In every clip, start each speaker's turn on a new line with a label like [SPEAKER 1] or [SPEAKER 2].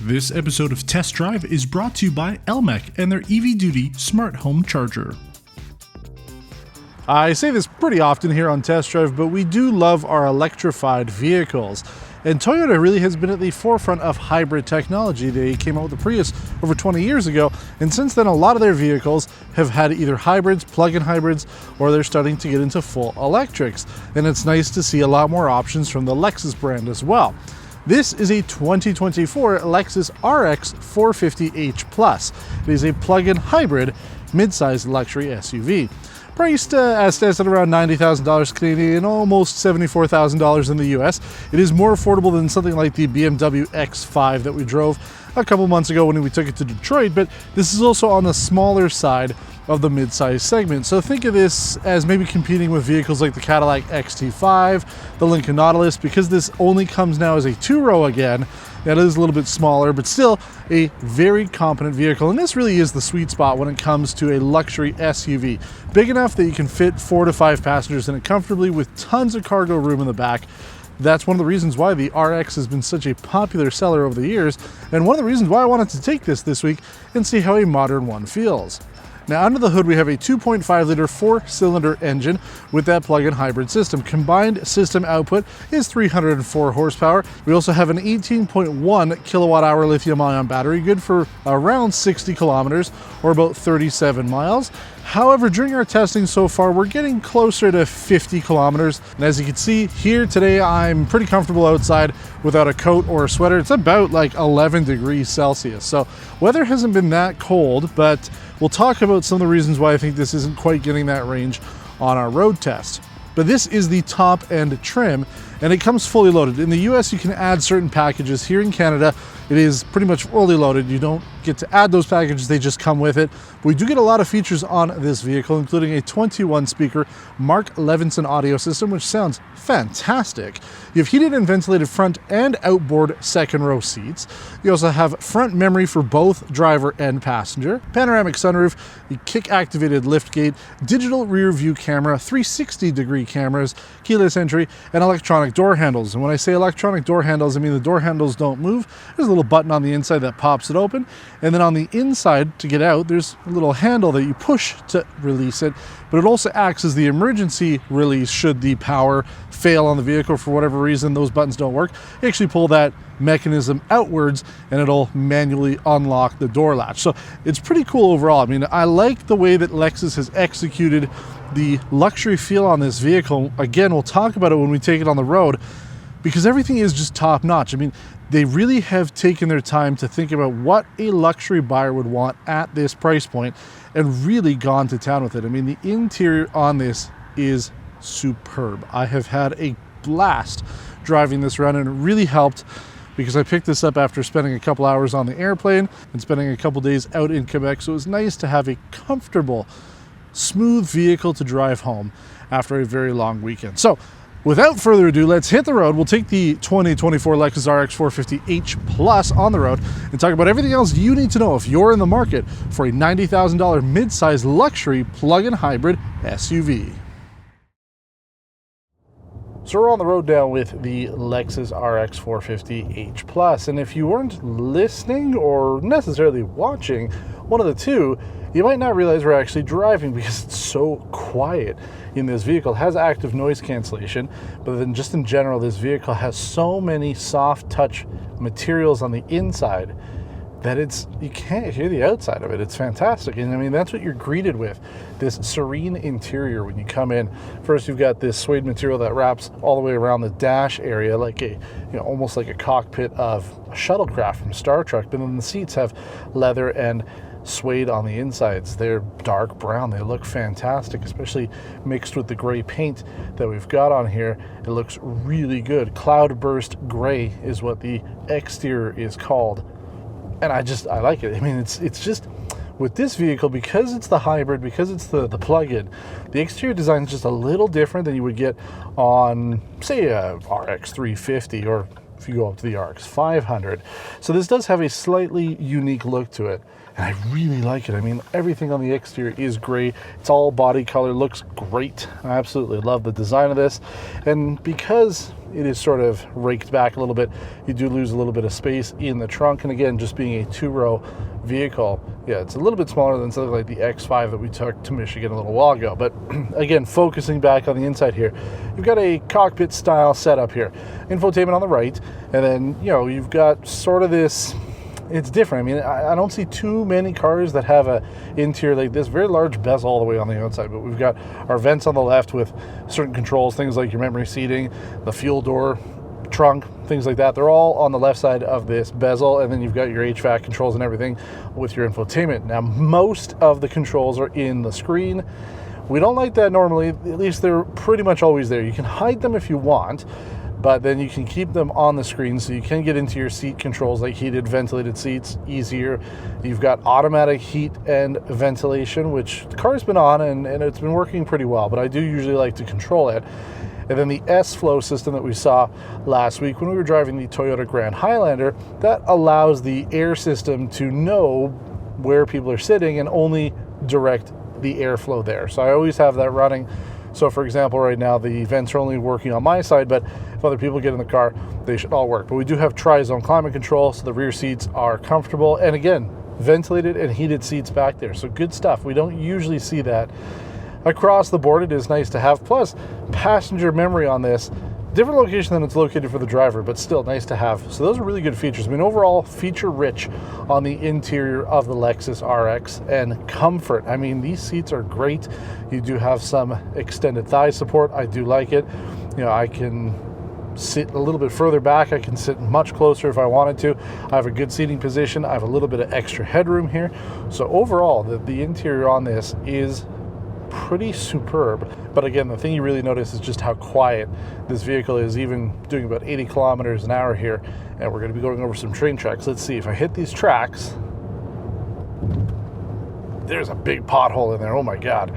[SPEAKER 1] This episode of Test Drive is brought to you by Elmec and their EV Duty Smart Home Charger. I say this pretty often here on Test Drive, but we do love our electrified vehicles. And Toyota really has been at the forefront of hybrid technology. They came out with the Prius over 20 years ago, and since then a lot of their vehicles have had either hybrids, plug-in hybrids, or they're starting to get into full electrics. And it's nice to see a lot more options from the Lexus brand as well. This is a 2024 Lexus RX 450h Plus. It is a plug-in hybrid mid-sized luxury SUV. Priced as stands at around $90,000 Canadian, almost $74,000 in the US. It is more affordable than something like the BMW X5 that we drove a couple months ago when we took it to Detroit, but this is also on the smaller side of the mid-size segment. So think of this as maybe competing with vehicles like the Cadillac XT5, the Lincoln Nautilus, because this only comes now as a two-row again. That is a little bit smaller, but still a very competent vehicle. And this really is the sweet spot when it comes to a luxury SUV. Big enough that you can fit 4 to 5 passengers in it comfortably with tons of cargo room in the back. That's one of the reasons why the RX has been such a popular seller over the years, and one of the reasons why I wanted to take this week and see how a modern one feels. Now, under the hood, we have a 2.5-liter 4-cylinder engine with that plug-in hybrid system. Combined system output is 304 horsepower. We also have an 18.1 kilowatt-hour lithium-ion battery, good for around 60 kilometers or about 37 miles. However, during our testing so far, we're getting closer to 50 kilometers. And as you can see here today, I'm pretty comfortable outside without a coat or a sweater. It's about like 11 degrees Celsius. So weather hasn't been that cold, but we'll talk about some of the reasons why I think this isn't quite getting that range on our road test. But this is the top end trim, and it comes fully loaded. In the US, you can add certain packages. Here in Canada, it is pretty much fully loaded. You don't get to add those packages, they just come with it. But we do get a lot of features on this vehicle, including a 21 speaker Mark Levinson audio system, which sounds fantastic. You have heated and ventilated front and outboard second row seats. You also have front memory for both driver and passenger, panoramic sunroof, the kick activated liftgate, digital rear view camera, 360 degree cameras, keyless entry, and electronic door handles. And when I say electronic door handles, I mean the door handles don't move. There's a little button on the inside that pops it open, and then on the inside to get out, there's a little handle that you push to release it, but it also acts as the emergency release should the power fail on the vehicle for whatever reason, those buttons don't work. You actually pull that mechanism outwards and it'll manually unlock the door latch. So it's pretty cool overall. I mean, I like the way that Lexus has executed the luxury feel on this vehicle. Again, we'll talk about it when we take it on the road, because everything is just top notch. I mean, they really have taken their time to think about what a luxury buyer would want at this price point and really gone to town with it. I mean, the interior on this is superb. I have had a blast driving this around, and it really helped because I picked this up after spending a couple hours on the airplane and spending a couple days out in Quebec. So it was nice to have a comfortable, smooth vehicle to drive home after a very long weekend. So without further ado, let's hit the road. We'll take the 2024 Lexus RX 450h Plus on the road and talk about everything else you need to know if you're in the market for a $90,000 mid-size luxury plug-in hybrid SUV. So we're on the road now with the Lexus RX 450h Plus, and if you weren't listening or necessarily watching, one of the two, you might not realize we're actually driving because it's so quiet in this vehicle. It has active noise cancellation, but then just in general, this vehicle has so many soft touch materials on the inside that you can't hear the outside of it. It's fantastic. And I mean, that's what you're greeted with, this serene interior when you come in. First, you've got this suede material that wraps all the way around the dash area, like almost like a cockpit of a shuttlecraft from Star Trek. But then the seats have leather and suede on the insides. They're dark brown. They look fantastic, especially mixed with the gray paint that we've got on here. It looks really good. Cloudburst gray is what the exterior is called. And I like it. I mean, it's just, with this vehicle, because it's the hybrid, because it's the plug-in, the exterior design is just a little different than you would get on, say, a RX 350, or if you go up to the RX 500. So this does have a slightly unique look to it, and I really like it. I mean, everything on the exterior is gray. It's all body color, looks great. I absolutely love the design of this. And because it is sort of raked back a little bit. You do lose a little bit of space in the trunk, and again, just being a 2-row vehicle, yeah, it's a little bit smaller than something like the X5 that we took to Michigan a little while ago. But again, focusing back on the inside here, you've got a cockpit style setup here, infotainment on the right, and then, you know, you've got sort of this, it's different. I mean, I don't see too many cars that have a interior like this, very large bezel all the way on the outside, but we've got our vents on the left with certain controls, things like your memory seating, the fuel door, trunk, things like that. They're all on the left side of this bezel, and then you've got your HVAC controls and everything with your infotainment. Now, most of the controls are in the screen. We don't like that normally, at least they're pretty much always there. You can hide them if you want, but then you can keep them on the screen, so you can get into your seat controls like heated, ventilated seats easier. You've got automatic heat and ventilation, which the car's been on and it's been working pretty well, but I do usually like to control it. And then the S-Flow system that we saw last week when we were driving the Toyota Grand Highlander, that allows the air system to know where people are sitting and only direct the airflow there. So I always have that running. So for example, right now the vents are only working on my side, but if other people get in the car, they should all work. But we do have tri-zone climate control, so the rear seats are comfortable. And again, ventilated and heated seats back there. So good stuff. We don't usually see that across the board. It is nice to have. Plus, passenger memory on this, different location than it's located for the driver, but still nice to have. So those are really good features. I mean, overall, feature rich on the interior of the Lexus RX, and comfort. I mean, these seats are great. You do have some extended thigh support. I do like it. You know, I can sit a little bit further back. I can sit much closer if I wanted to. I have a good seating position. I have a little bit of extra headroom here. So overall, the interior on this is pretty superb. But again, the thing you really notice is just how quiet this vehicle is, even doing about 80 kilometers an hour here. And we're going to be going over some train tracks. Let's see if I hit these tracks. There's a big pothole in there. Oh my God.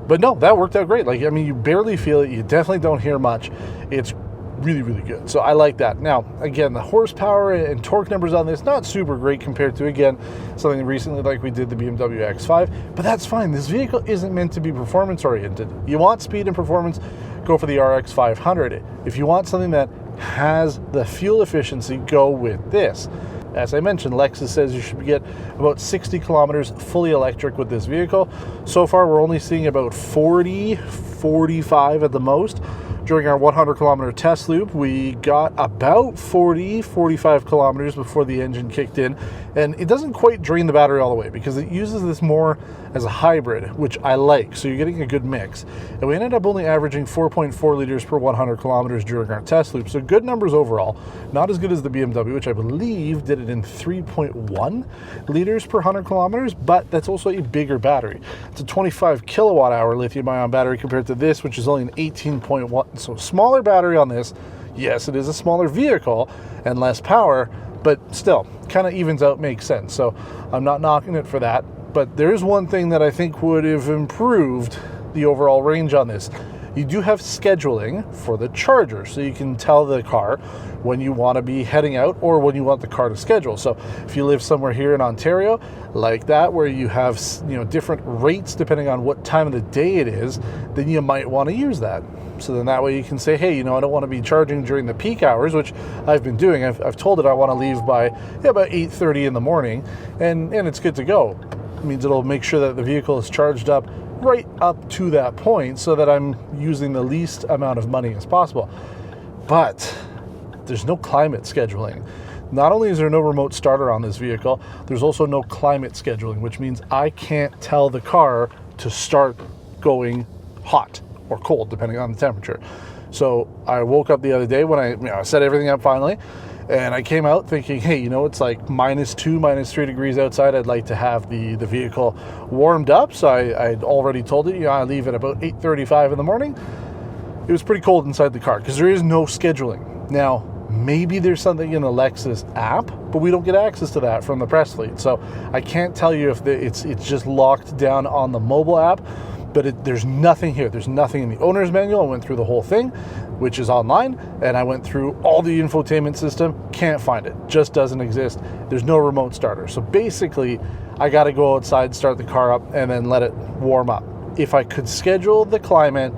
[SPEAKER 1] But no, that worked out great. Like, I mean, you barely feel it. You definitely don't hear much. It's really, really good. So I like that. Now, again, the horsepower and torque numbers on this, not super great compared to, again, something recently like we did the BMW X5, but that's fine. This vehicle isn't meant to be performance oriented. You want speed and performance, go for the RX 500. If you want something that has the fuel efficiency, go with this. As I mentioned, Lexus says you should get about 60 kilometers fully electric with this vehicle. So far, we're only seeing about 40, 45 at the most. During our 100 kilometer test loop, we got about 40, 45 kilometers before the engine kicked in. And it doesn't quite drain the battery all the way because it uses this more as a hybrid, which I like. So you're getting a good mix. And we ended up only averaging 4.4 liters per 100 kilometers during our test loop. So good numbers overall. Not as good as the BMW, which I believe did it in 3.1 liters per 100 kilometers, but that's also a bigger battery. It's a 25 kilowatt hour lithium ion battery compared to this, which is only an 18.1. So smaller battery on this. Yes, it is a smaller vehicle and less power, but still kind of evens out, makes sense. So I'm not knocking it for that. But there is one thing that I think would have improved the overall range on this. You do have scheduling for the charger, so you can tell the car when you want to be heading out or when you want the car to schedule. So if you live somewhere here in Ontario like that, where you have, you know, different rates depending on what time of the day it is, then you might want to use that. So then that way you can say, hey, you know, I don't want to be charging during the peak hours, which I've been doing. I've told it I want to leave by about 8:30 in the morning, and it's good to go. It means it'll make sure that the vehicle is charged up right up to that point so that I'm using the least amount of money as possible. But there's no climate scheduling. Not only is there no remote starter on this vehicle, there's also no climate scheduling, which means I can't tell the car to start going hot or cold, depending on the temperature. So I woke up the other day when I set everything up finally, and I came out thinking, hey, you know, it's like -2, -3 degrees outside. I'd like to have the vehicle warmed up. So I'd already told it, you know, I leave at about 8:35 in the morning. It was pretty cold inside the car because there is no scheduling. Now, maybe there's something in the Lexus app, but we don't get access to that from the press fleet. So I can't tell you if it's just locked down on the mobile app, but there's nothing here. There's nothing in the owner's manual. I went through the whole thing, which is online, and I went through all the infotainment system. Can't find it. Just doesn't exist. There's no remote starter. So basically, I got to go outside, start the car up, and then let it warm up. If I could schedule the climate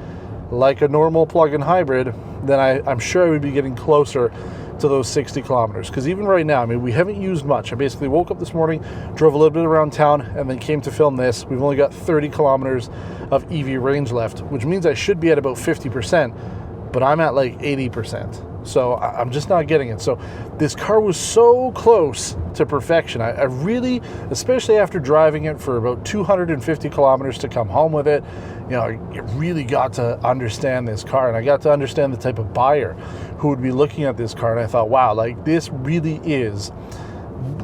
[SPEAKER 1] like a normal plug-in hybrid, then I'm sure I would be getting closer to those 60 kilometers. Because even right now, I mean, we haven't used much. I basically woke up this morning, drove a little bit around town, and then came to film this. We've only got 30 kilometers of EV range left, which means I should be at about 50%, but I'm at like 80%. So I'm just not getting it. So this car was so close to perfection. I really, especially after driving it for about 250 kilometers to come home with it, you know, you really got to understand this car, and I got to understand the type of buyer who would be looking at this car. And I thought, wow, like this really is,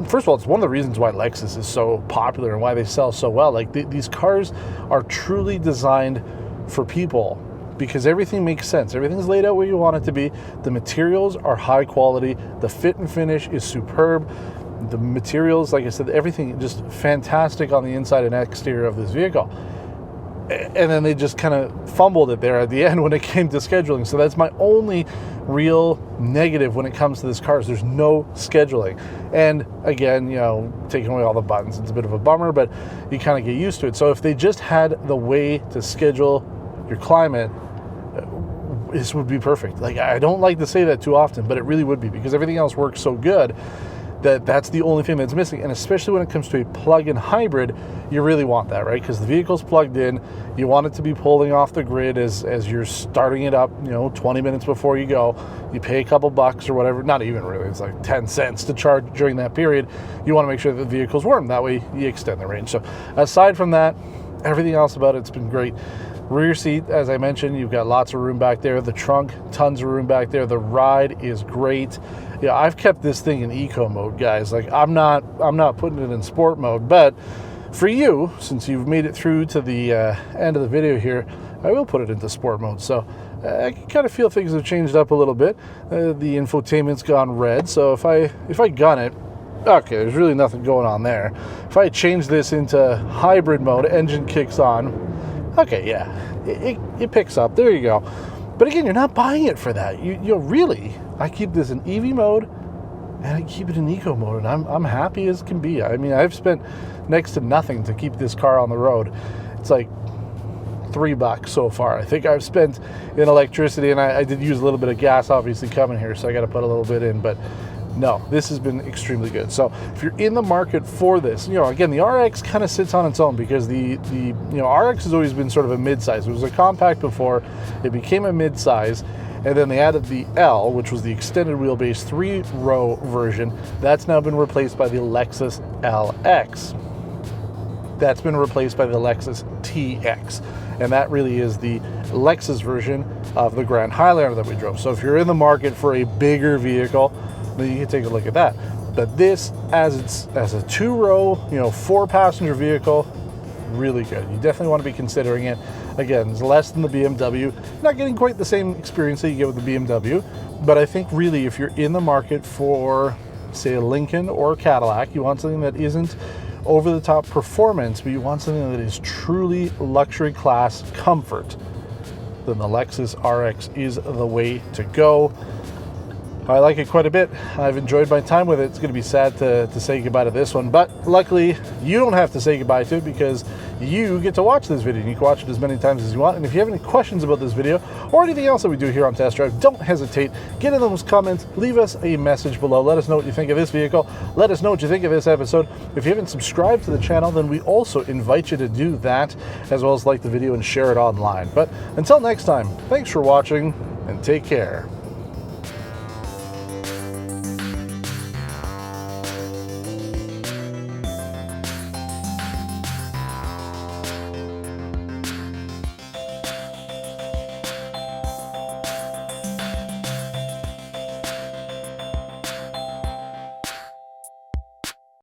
[SPEAKER 1] first of all, it's one of the reasons why Lexus is so popular and why they sell so well. Like these cars are truly designed for people, because everything makes sense. Everything's laid out where you want it to be. The materials are high quality. The fit and finish is superb. The materials, like I said, everything just fantastic on the inside and exterior of this vehicle. And then they just kind of fumbled it there at the end when it came to scheduling. So that's my only real negative when it comes to this car, is there's no scheduling. And again, you know, taking away all the buttons, it's a bit of a bummer, but you kind of get used to it. So if they just had the way to schedule your climate, this would be perfect. Like, I don't like to say that too often, but it really would be, because everything else works so good that that's the only thing that's missing. And especially when it comes to a plug-in hybrid, you really want that, right? Because the vehicle's plugged in, you want it to be pulling off the grid as you're starting it up, you know, 20 minutes before you go. You pay a couple bucks or whatever, not even really, it's like 10 cents to charge during that period. You want to make sure that the vehicle's warm, that way you extend the range. So aside from that, everything else about it's been great. Rear seat, as I mentioned, you've got lots of room back there. The trunk, tons of room back there. The ride is great. Yeah, I've kept this thing in eco mode, guys. Like, I'm not putting it in sport mode, but for you, since you've made it through to the end of the video here, I will put it into sport mode. So I can kind of feel things have changed up a little bit. The infotainment's gone red, so if I gun it, okay, there's really nothing going on there. If I change this into hybrid mode, engine kicks on. Okay, yeah, it picks up. There you go. But again, you're not buying it for that. You really, I keep this in EV mode and I keep it in eco mode, and I'm happy as can be. I mean, I've spent next to nothing to keep this car on the road. It's like $3 so far. I think I've spent in electricity, and I did use a little bit of gas obviously coming here, so I got to put a little bit in, but no, this has been extremely good. So if you're in the market for this, you know, again, the RX kind of sits on its own, because the RX has always been sort of a mid-size. It was a compact before, it became a mid-size, and then they added the L, which was the extended wheelbase 3-row version. That's now been replaced by the Lexus LX. That's been replaced by the Lexus TX. And that really is the Lexus version of the Grand Highlander that we drove. So if you're in the market for a bigger vehicle, then you can take a look at that. But this, as a 2-row, you know, 4-passenger vehicle, really good. You definitely want to be considering it. Again, it's less than the BMW. Not getting quite the same experience that you get with the BMW, but I think really if you're in the market for, say, a Lincoln or a Cadillac, you want something that isn't over-the-top performance, but you want something that is truly luxury class comfort, then the Lexus RX is the way to go. I like it quite a bit. I've enjoyed my time with it. It's going to be sad to say goodbye to this one, but luckily you don't have to say goodbye to it, because you get to watch this video, and you can watch it as many times as you want. And if you have any questions about this video or anything else that we do here on Test Drive, don't hesitate. Get in those comments, leave us a message below. Let us know what you think of this vehicle. Let us know what you think of this episode. If you haven't subscribed to the channel, then we also invite you to do that, as well as like the video and share it online. But until next time, thanks for watching and take care.